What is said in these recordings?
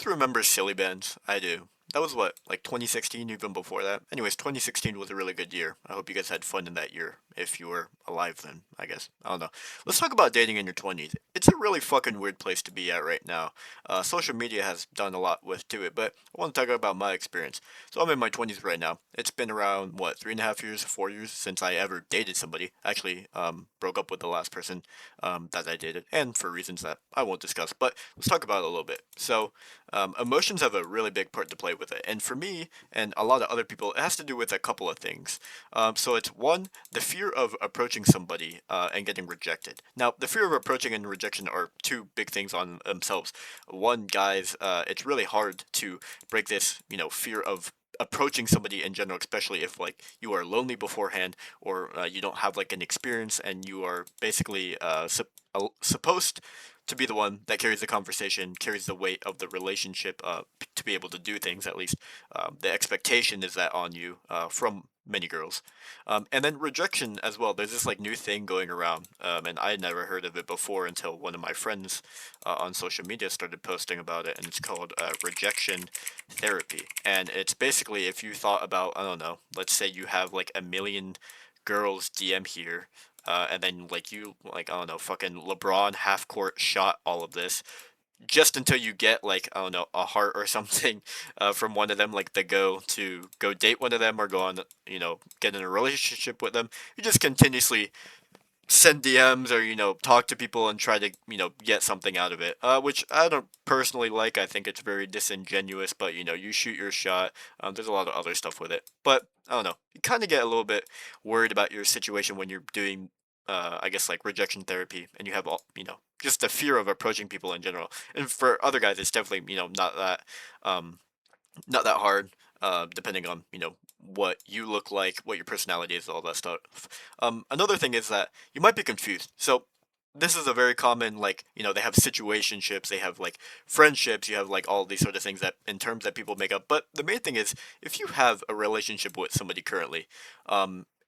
To remember silly bands, I do. That was what, like 2016, even before that? Anyways, 2016 was a really good year. I hope you guys had fun in that year, if you were alive then, I guess. I don't know. Let's talk about dating in your 20s. It's a really fucking weird place to be at right now. Social media has done a lot with to it, but I want to talk about my experience. So I'm in my 20s right now. It's been around, what, 3.5 years, 4 years since I ever dated somebody. Actually, broke up with the last person that I dated, and for reasons that I won't discuss, but let's talk about it a little bit. So, emotions have a really big part to play with it. And for me and a lot of other people, it has to do with a couple of things. So it's one, the fear of approaching somebody and getting rejected. Now, the fear of approaching and rejection are two big things on themselves. One, guys, it's really hard to break this, fear of approaching somebody in general, especially if like you are lonely beforehand or you don't have like an experience and you are basically supposed to be the one that carries the conversation, carries the weight of the relationship, to be able to do things. At least the expectation is that on you from many girls, and then rejection as well. There's this like new thing going around, and I had never heard of it before until one of my friends on social media started posting about it, and it's called rejection therapy. And it's basically if you thought about, I don't know, let's say you have like a million girls DM here, and then like you like I don't know, fucking LeBron half court shot all of this just until you get like I don't know a heart or something from one of them, like the go date one of them or go on get in a relationship with them. You just continuously send DMs or talk to people and try to get something out of it, which I don't personally like. I think it's very disingenuous, but you shoot your shot. There's a lot of other stuff with it, but I don't know. You kind of get a little bit worried about your situation when you're doing, I guess like rejection therapy, and you have all just the fear of approaching people in general. And for other guys, it's definitely um, not that hard, depending on what you look like, what your personality is, all that stuff. Another thing is that you might be confused. So this is a very common, like they have situationships, they have like friendships, you have like all these sort of things that in terms that people make up. But the main thing is if you have a relationship with somebody currently,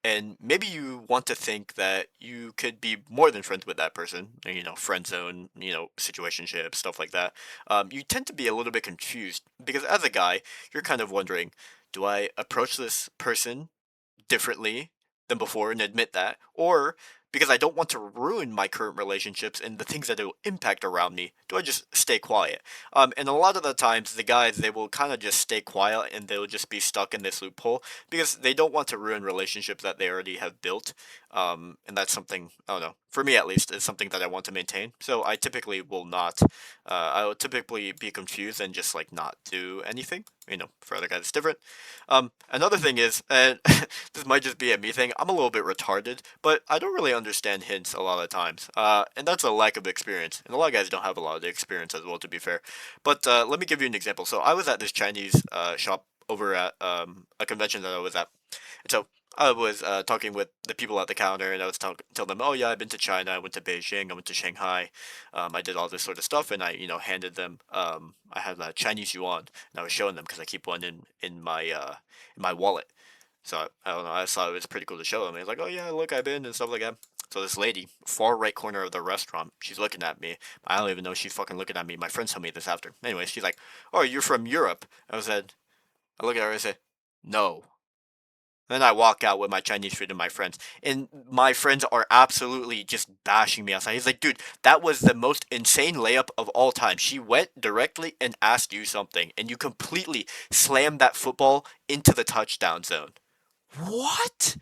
and maybe you want to think that you could be more than friends with that person, friend zone, situationship, stuff like that. You tend to be a little bit confused because as a guy, you're kind of wondering, do I approach this person differently than before and admit that? Or because I don't want to ruin my current relationships and the things that it will impact around me, do I just stay quiet? And a lot of the times, the guys, they will kind of just stay quiet and they'll just be stuck in this loophole because they don't want to ruin relationships that they already have built. And that's something, I don't know, for me at least, is something that I want to maintain. So I typically will not, I will typically be confused and just like not do anything. For other guys, it's different. Another thing is, and this might just be a me thing, I'm a little bit retarded, but I don't really understand hints a lot of times. And that's a lack of experience. And a lot of guys don't have a lot of the experience as well, to be fair. But let me give you an example. So I was at this Chinese shop over at a convention that I was at. And so I was talking with the people at the counter, and I was telling them, "Oh yeah, I've been to China. I went to Beijing. I went to Shanghai. I did all this sort of stuff." And I, handed them. I had a Chinese yuan, and I was showing them because I keep one in my wallet. So I don't know. I thought it was pretty cool to show them. He's like, "Oh yeah, look, I've been," and stuff like that. So this lady, far right corner of the restaurant, she's looking at me. I don't even know she's fucking looking at me. My friends told me this after. Anyway, she's like, "Oh, you're from Europe?" I look at her and said, "No." Then I walk out with my Chinese food and my friends. And my friends are absolutely just bashing me outside. He's like, dude, that was the most insane layup of all time. She went directly and asked you something, and you completely slammed that football into the touchdown zone. What?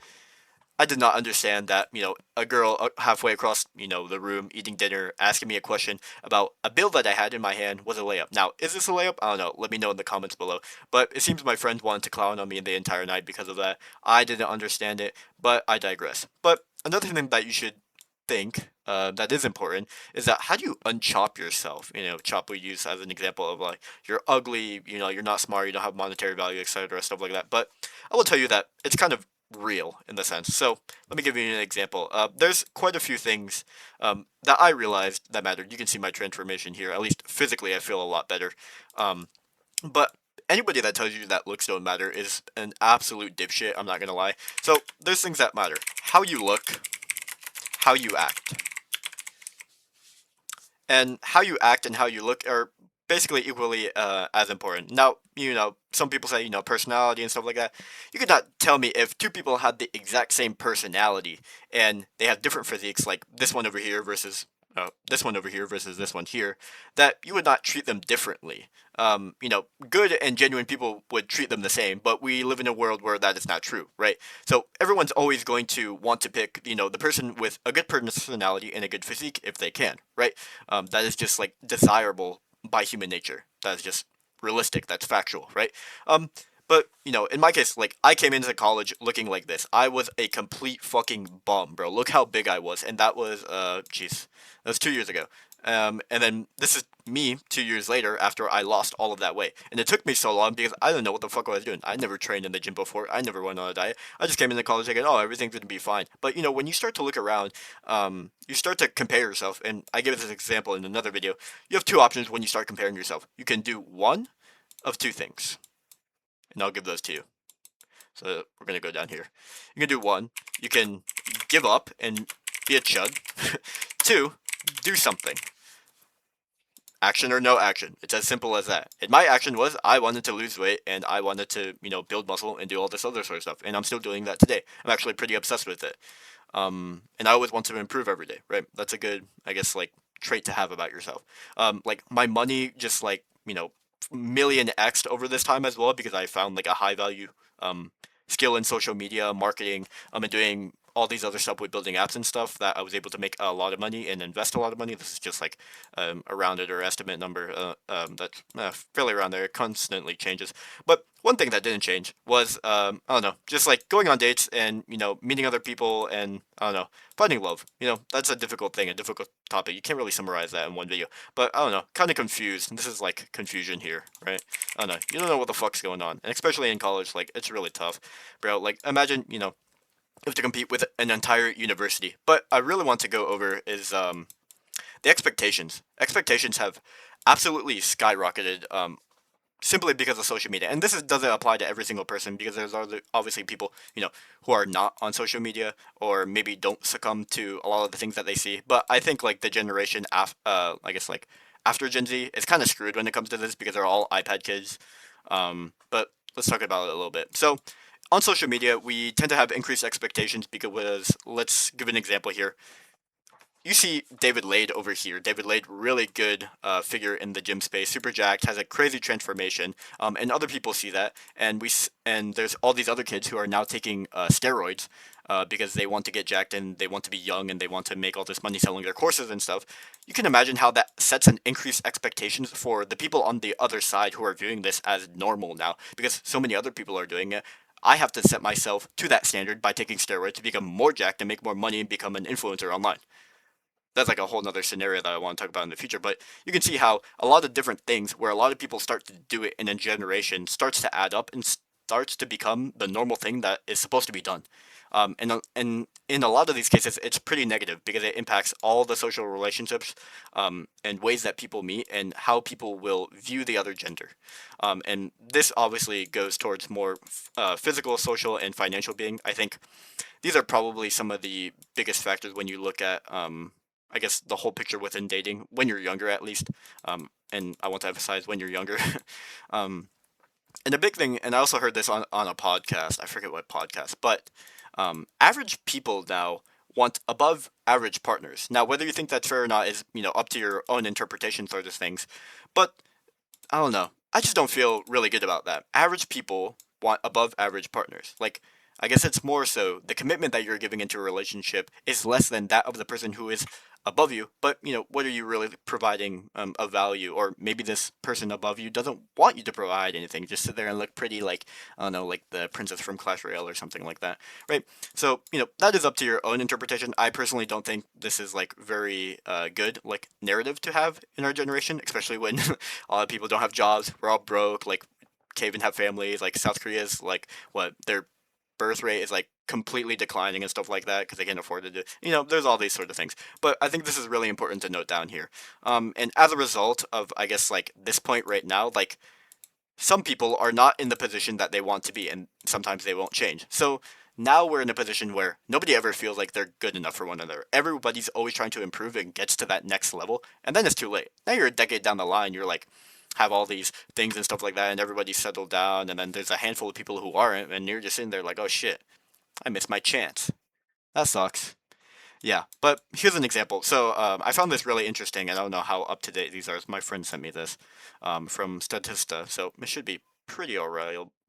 I did not understand that, a girl halfway across, the room eating dinner asking me a question about a bill that I had in my hand was a layup. Now, is this a layup? I don't know. Let me know in the comments below. But it seems my friends wanted to clown on me the entire night because of that. I didn't understand it, but I digress. But another thing that you should think that is important is that how do you unchop yourself? Chop we use as an example of like you're ugly, you're not smart, you don't have monetary value, etc., stuff like that. But I will tell you that it's kind of real in the sense. So let me give you an example. There's quite a few things that I realized that mattered. You can see my transformation here. At least physically, I feel a lot better. Um, but anybody that tells you that looks don't matter is an absolute dipshit. I'm not gonna lie. So there's things that matter: how you look, how you act, and how you act and how you look are basically equally as important. Now, some people say, personality and stuff like that. You could not tell me if two people had the exact same personality and they have different physiques, like this one over here versus this one over here versus this one here, that you would not treat them differently. Good and genuine people would treat them the same, but we live in a world where that is not true, right? So everyone's always going to want to pick, the person with a good personality and a good physique if they can, right? That is just like desirable by human nature. That is just realistic. That's factual, right? But in my case, like I came into college looking like this. I was a complete fucking bum, bro. Look how big I was, and that was jeez, that was 2 years ago. And then this is me 2 years later after I lost all of that weight, and it took me so long because I don't know what the fuck I was doing. I never trained in the gym before. I never went on a diet. I just came into college thinking, oh, everything's gonna be fine. But when you start to look around, you start to compare yourself. And I give this example in another video. You have two options when you start comparing yourself. You can do one of two things, and I'll give those to you. So we're gonna go down here. You can do one. You can give up and be a chud. Two, do something. Action or no action. It's as simple as that. And my action was I wanted to lose weight and I wanted to, build muscle and do all this other sort of stuff. And I'm still doing that today. I'm actually pretty obsessed with it. And I always want to improve every day, right? That's a good, I guess, like trait to have about yourself. Like my money just like, million x'd over this time as well because I found like a high value skill in social media marketing and doing all these other stuff with building apps and stuff that I was able to make a lot of money and invest a lot of money. This is just like a rounded or estimate number that's fairly around there. It constantly changes. But one thing that didn't change was I don't know, just like going on dates and meeting other people and I don't know, finding love. That's a difficult thing, a difficult topic. You can't really summarize that in one video. But I don't know, kind of confused. This is like confusion here, right? I don't know. You don't know what the fuck's going on, and especially in college, like it's really tough, bro. Like imagine you have to compete with an entire university. But I really want to go over is the expectations. Expectations have absolutely skyrocketed simply because of social media. And doesn't apply to every single person because there's obviously people, who are not on social media or maybe don't succumb to a lot of the things that they see. But I think like the generation I guess like after Gen Z is kind of screwed when it comes to this because they're all iPad kids. But let's talk about it a little bit. So on social media, we tend to have increased expectations because let's give an example here. You see David Lade over here. David Lade, really good figure in the gym space, super jacked, has a crazy transformation, and other people see that, and and there's all these other kids who are now taking steroids because they want to get jacked and they want to be young and they want to make all this money selling their courses and stuff. You can imagine how that sets an increased expectations for the people on the other side who are viewing this as normal now because so many other people are doing it. I have to set myself to that standard by taking steroids to become more jacked and make more money and become an influencer online. That's like a whole nother scenario that I want to talk about in the future. But you can see how a lot of different things where a lot of people start to do it in a generation starts to add up and starts to become the normal thing that is supposed to be done. And in a lot of these cases, it's pretty negative because it impacts all the social relationships and ways that people meet and how people will view the other gender. And this obviously goes towards more physical, social, and financial being. I think these are probably some of the biggest factors when you look at I guess the whole picture within dating when you're younger, at least. And I want to emphasize when you're younger. um, and a big thing, and I also heard this on a podcast. I forget what podcast, but average people now want above average partners. Now, whether you think that's fair or not is up to your own interpretation sort of things. But I don't know. I just don't feel really good about that. Average people want above average partners. Like, I guess it's more so the commitment that you're giving into a relationship is less than that of the person who is above you. But, what are you really providing of value? Or maybe this person above you doesn't want you to provide anything. Just sit there and look pretty like, I don't know, like the princess from Clash Royale or something like that. Right? So, that is up to your own interpretation. I personally don't think this is like very good, like narrative to have in our generation, especially when a lot of people don't have jobs. We're all broke. Like, can't even have families. Like South Korea's like what their birth rate is like completely declining and stuff like that because they can't afford to do. There's all these sort of things. But I think this is really important to note down here. And as a result of I guess like this point right now, like some people are not in the position that they want to be, and sometimes they won't change. So now we're in a position where nobody ever feels like they're good enough for one another. Everybody's always trying to improve and gets to that next level, and then it's too late. Now you're a decade down the line. You're like, have all these things and stuff like that, and everybody's settled down, and then there's a handful of people who aren't, and you're just sitting there like, oh shit, I missed my chance. That sucks. Yeah, but here's an example. So I found this really interesting, and I don't know how up to date these are. My friend sent me this from Statista, so it should be pretty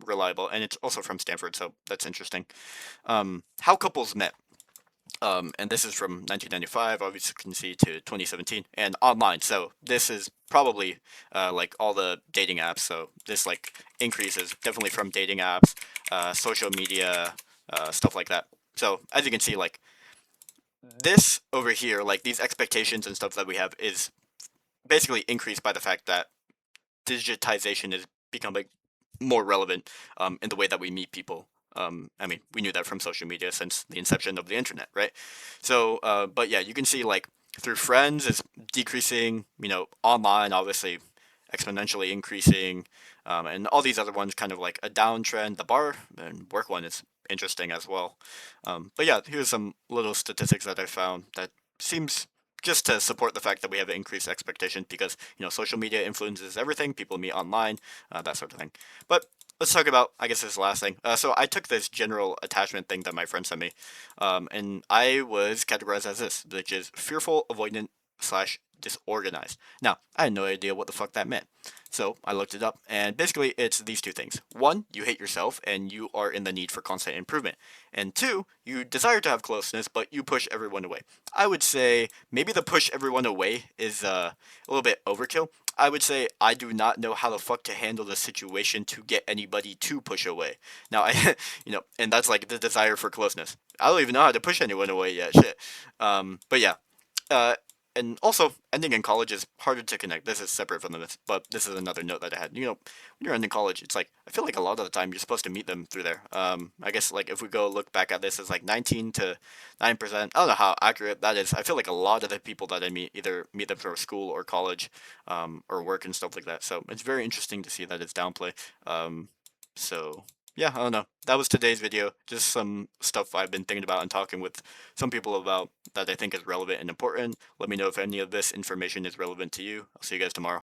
reliable, and it's also from Stanford, so that's interesting. How couples met. And this is from 1995, obviously you can see, to 2017, and online. So this is probably like all the dating apps. So this like increases definitely from dating apps, social media, stuff like that. So as you can see, like this over here, like these expectations and stuff that we have is basically increased by the fact that digitization is becoming more relevant in the way that we meet people. I mean, we knew that from social media since the inception of the internet, right? So, but yeah, you can see like through friends is decreasing, online obviously exponentially increasing, and all these other ones kind of like a downtrend. The bar and work one is interesting as well. But yeah, here's some little statistics that I found that seems just to support the fact that we have increased expectations because social media influences everything. People meet online, that sort of thing. But let's talk about, I guess, this last thing. So I took this general attachment thing that my friend sent me, and I was categorized as this, which is fearful, avoidant slash disorganized. Now I had no idea what the fuck that meant. So I looked it up, and basically it's these two things. One, you hate yourself and you are in the need for constant improvement. And two, you desire to have closeness, but you push everyone away. I would say maybe the push everyone away is a little bit overkill. I would say I do not know how the fuck to handle the situation to get anybody to push away. Now I, and that's like the desire for closeness. I don't even know how to push anyone away yet. Shit. But yeah. Uh, and also, ending in college is harder to connect. This is separate from this, but this is another note that I had. When you're ending college, it's like I feel like a lot of the time you're supposed to meet them through there. I guess like if we go look back at this, it's like 19 to 9%. I don't know how accurate that is. I feel like a lot of the people that I meet either meet them from school or college, or work and stuff like that. So it's very interesting to see that it's downplay. So yeah, I don't know. That was today's video. Just some stuff I've been thinking about and talking with some people about that I think is relevant and important. Let me know if any of this information is relevant to you. I'll see you guys tomorrow.